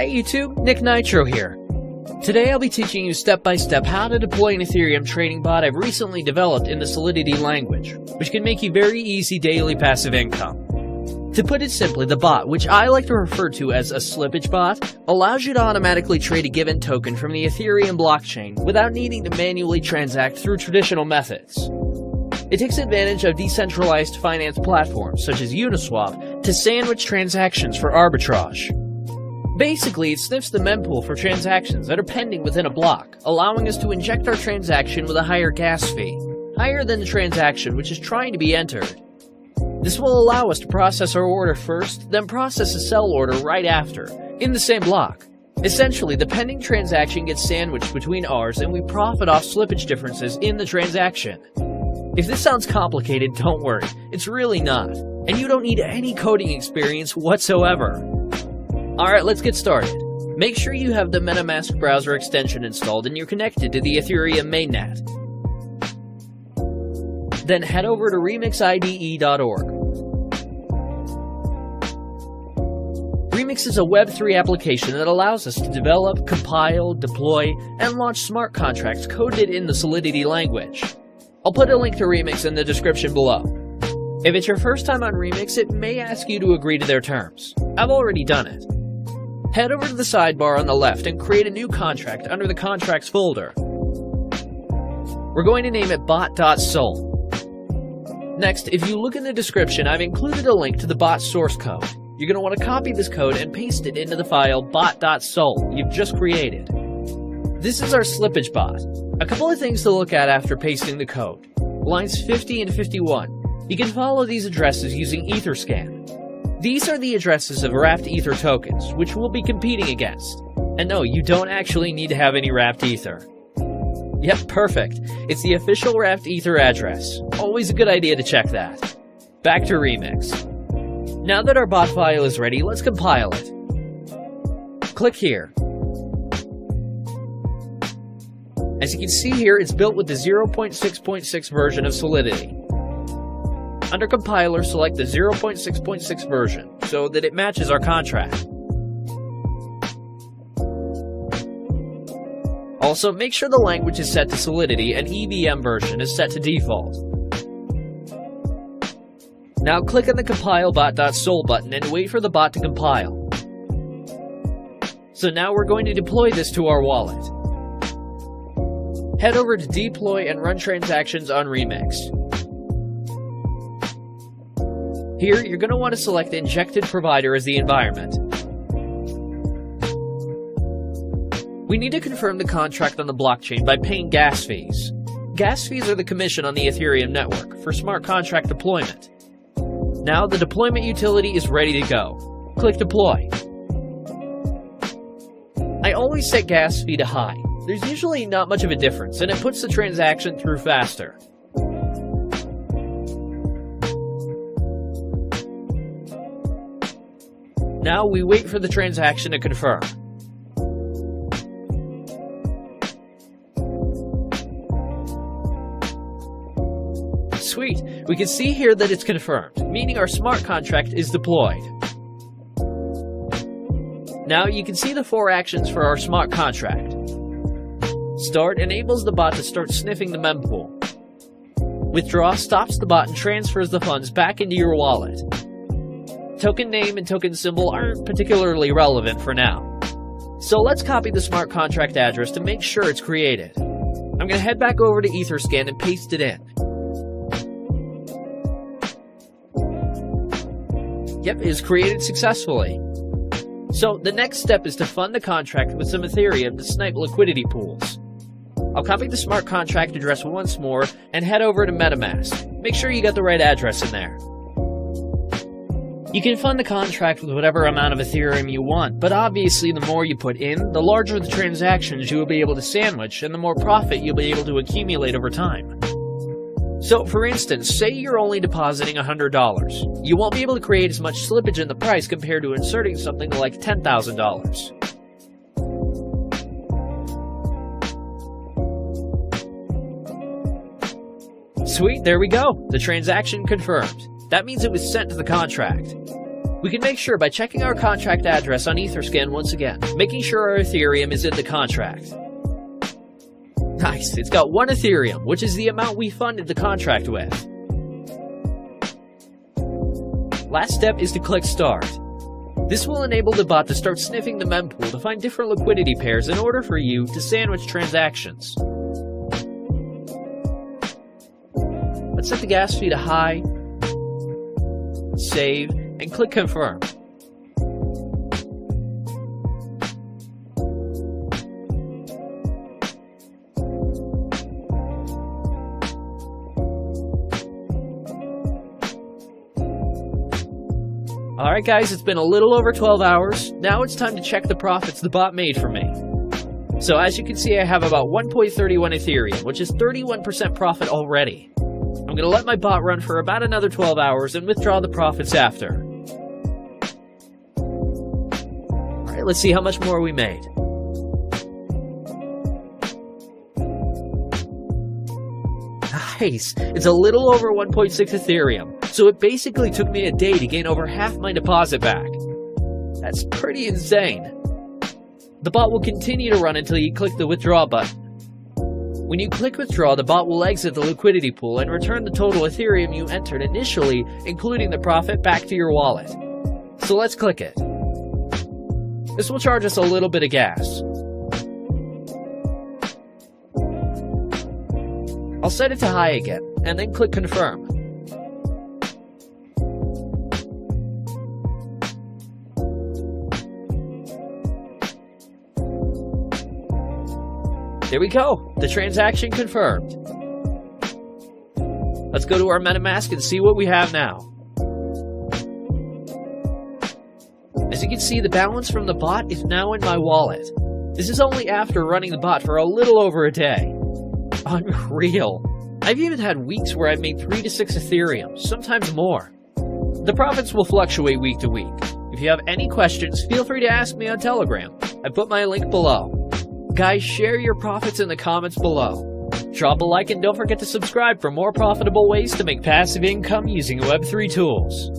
Hey YouTube, Nick Nitro here. Today I'll be teaching you step by step how to deploy an Ethereum trading bot I've recently developed in the Solidity language, which can make you very easy daily passive income. To put it simply, the bot, which I like to refer to as a slippage bot, allows you to automatically trade a given token from the Ethereum blockchain without needing to manually transact through traditional methods. It takes advantage of decentralized finance platforms such as Uniswap to sandwich transactions for arbitrage. Basically, it sniffs the mempool for transactions that are pending within a block, allowing us to inject our transaction with a higher gas fee, higher than the transaction which is trying to be entered. This will allow us to process our order first, then process a sell order right after, in the same block. Essentially, the pending transaction gets sandwiched between ours and we profit off slippage differences in the transaction. If this sounds complicated, don't worry, it's really not, and you don't need any coding experience whatsoever. Alright, let's get started. Make sure you have the MetaMask browser extension installed and you're connected to the Ethereum mainnet. Then head over to remixide.org. Remix is a Web3 application that allows us to develop, compile, deploy, and launch smart contracts coded in the Solidity language. I'll put a link to Remix in the description below. If it's your first time on Remix, it may ask you to agree to their terms. I've already done it. Head over to the sidebar on the left and create a new contract under the Contracts folder. We're going to name it bot.sol. Next, if you look in the description, I've included a link to the bot source code. You're going to want to copy this code and paste it into the file bot.sol you've just created. This is our slippage bot. A couple of things to look at after pasting the code. Lines 50 and 51. You can follow these addresses using Etherscan. These are the addresses of wrapped Ether tokens, which we'll be competing against. And no, you don't actually need to have any wrapped Ether. Yep, perfect. It's the official wrapped Ether address. Always a good idea to check that. Back to Remix. Now that our bot file is ready, let's compile it. Click here. As you can see here, it's built with the 0.6.6 version of Solidity. Under compiler, select the 0.6.6 version so that it matches our contract. Also, make sure the language is set to Solidity and EVM version is set to default. Now click on the compile bot.sol button and wait for the bot to compile. So now we're going to deploy this to our wallet. Head over to deploy and run transactions on Remix. Here, you're going to want to select Injected Provider as the environment. We need to confirm the contract on the blockchain by paying gas fees. Gas fees are the commission on the Ethereum network for smart contract deployment. Now, the deployment utility is ready to go. Click Deploy. I always set gas fee to high. There's usually not much of a difference, and it puts the transaction through faster. Now we wait for the transaction to confirm. Sweet, we can see here that it's confirmed, meaning our smart contract is deployed. Now you can see the 4 actions for our smart contract. Start enables the bot to start sniffing the mempool. Withdraw stops the bot and transfers the funds back into your wallet. Token name and token symbol aren't particularly relevant for now. So let's copy the smart contract address to make sure it's created. I'm going to head back over to Etherscan and paste it in. Yep, it is created successfully. So the next step is to fund the contract with some Ethereum to snipe liquidity pools. I'll copy the smart contract address once more and head over to MetaMask. Make sure you got the right address in there. You can fund the contract with whatever amount of Ethereum you want, but obviously the more you put in, the larger the transactions you will be able to sandwich and the more profit you'll be able to accumulate over time. So for instance, say you're only depositing $100. You won't be able to create as much slippage in the price compared to inserting something like $10,000. Sweet, there we go. The transaction confirmed. That means it was sent to the contract. We can make sure by checking our contract address on Etherscan once again, making sure our Ethereum is in the contract. Nice, it's got 1 Ethereum, which is the amount we funded the contract with. Last step is to click Start. This will enable the bot to start sniffing the mempool to find different liquidity pairs in order for you to sandwich transactions. Let's set the gas fee to high, save, and click Confirm. Alright guys, it's been a little over 12 hours. Now it's time to check the profits the bot made for me. So as you can see, I have about 1.31 Ethereum, which is 31% profit already. I'm going to let my bot run for about another 12 hours and withdraw the profits after. Alright, let's see how much more we made. Nice! It's a little over 1.6 Ethereum, so it basically took me a day to gain over half my deposit back. That's pretty insane. The bot will continue to run until you click the withdraw button. When you click withdraw, the bot will exit the liquidity pool and return the total Ethereum you entered initially, including the profit, back to your wallet. So let's click it. This will charge us a little bit of gas. I'll set it to high again, and then click Confirm. There we go, the transaction confirmed. Let's go to our MetaMask and see what we have now. As you can see, the balance from the bot is now in my wallet. This is only after running the bot for a little over a day. Unreal. I've even had weeks where I've made 3 to 6 Ethereum, sometimes more. The profits will fluctuate week to week. If you have any questions, feel free to ask me on Telegram. I put my link below. Guys, share your profits in the comments below. Drop a like and don't forget to subscribe for more profitable ways to make passive income using Web3 tools.